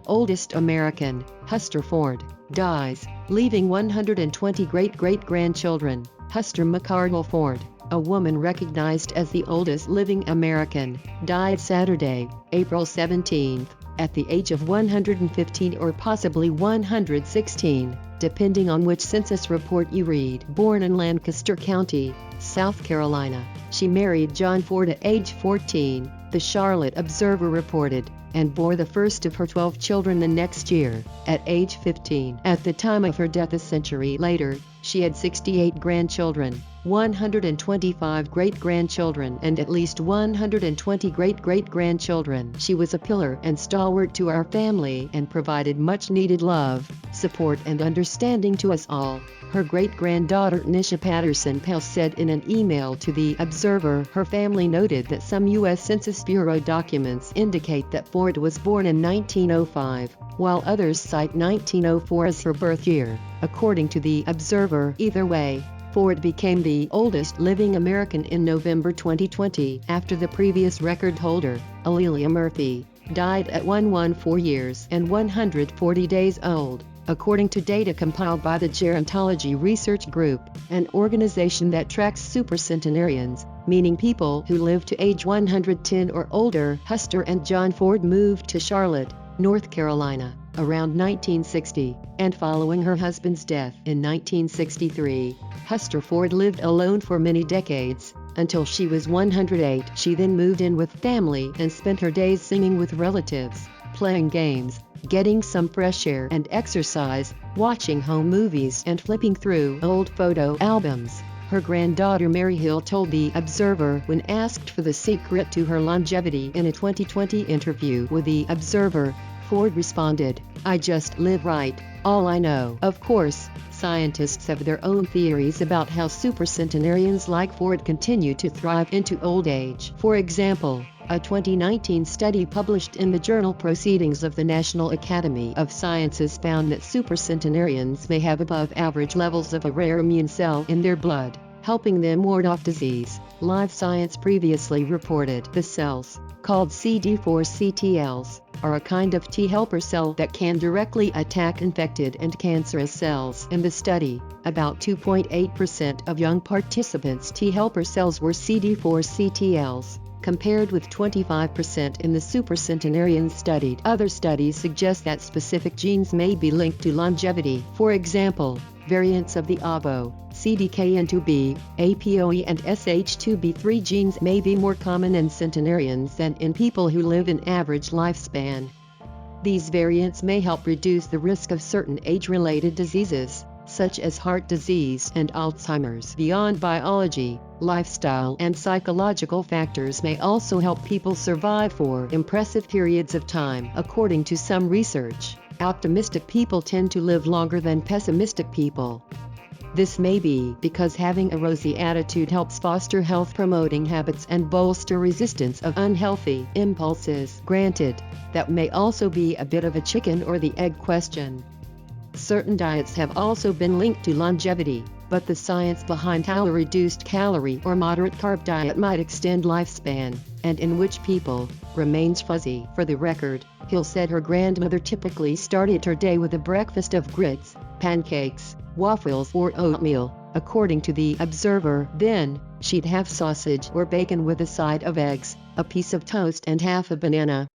oldest American, Hester Ford, dies, leaving 120 great-great-grandchildren. Hester McCardell Ford, a woman recognized as the oldest living American, died Saturday, April 17, at the age of 115 or possibly 116, depending on which census report you read. Born in Lancaster County, South Carolina, she married John Ford at age 14, the Charlotte Observer reported, and bore the first of her 12 children the next year, at age 15. At the time of her death a century later, she had 68 grandchildren, 125 great-grandchildren and at least 120 great-great-grandchildren. She was a pillar and stalwart to our family and provided much-needed love, support and understanding to us all. Her great-granddaughter Nisha Patterson Pell said in an email to the Observer her family noted that some U.S. Census Bureau documents indicate that Ford was born in 1905, while others cite 1904 as her birth year. According to the Observer, either way, Ford became the oldest living American in November 2020 after the previous record holder, Alelia Murphy, died at 114 years and 140 days old, according to data compiled by the Gerontology Research Group, an organization that tracks supercentenarians, meaning people who live to age 110 or older. Hester and John Ford moved to Charlotte, North Carolina, around 1960, and following her husband's death in 1963, Hester Ford lived alone for many decades, until she was 108. She then moved in with family and spent her days singing with relatives, playing games, getting some fresh air and exercise, watching home movies and flipping through old photo albums. Her granddaughter Mary Hill told the Observer when asked for the secret to her longevity in a 2020 interview with the Observer, Ford responded, "I just live right, all I know." Of course, scientists have their own theories about how supercentenarians like Ford continue to thrive into old age. For example, a 2019 study published in the journal Proceedings of the National Academy of Sciences found that supercentenarians may have above-average levels of a rare immune cell in their blood, helping them ward off disease. Live Science previously reported the cells, called CD4 CTLs, are a kind of T helper cell that can directly attack infected and cancerous cells. In the study, about 2.8% of young participants' T helper cells were CD4 CTLs, compared with 25% in the supercentenarians studied. Other studies suggest that specific genes may be linked to longevity. For example, variants of the AVO, CDKN2B, APOE and SH2B3 genes may be more common in centenarians than in people who live an average lifespan. These variants may help reduce the risk of certain age-related diseases, such as heart disease and Alzheimer's. Beyond biology, lifestyle and psychological factors may also help people survive for impressive periods of time. According to some research, optimistic people tend to live longer than pessimistic people. This may be because having a rosy attitude helps foster health-promoting habits and bolster resistance of unhealthy impulses. Granted, that may also be a bit of a chicken or the egg question. Certain diets have also been linked to longevity, but the science behind how a reduced calorie or moderate carb diet might extend lifespan, and in which people, remains fuzzy. For the record, Hill said her grandmother typically started her day with a breakfast of grits, pancakes, waffles or oatmeal, according to the Observer. Then, she'd have sausage or bacon with a side of eggs, a piece of toast and half a banana.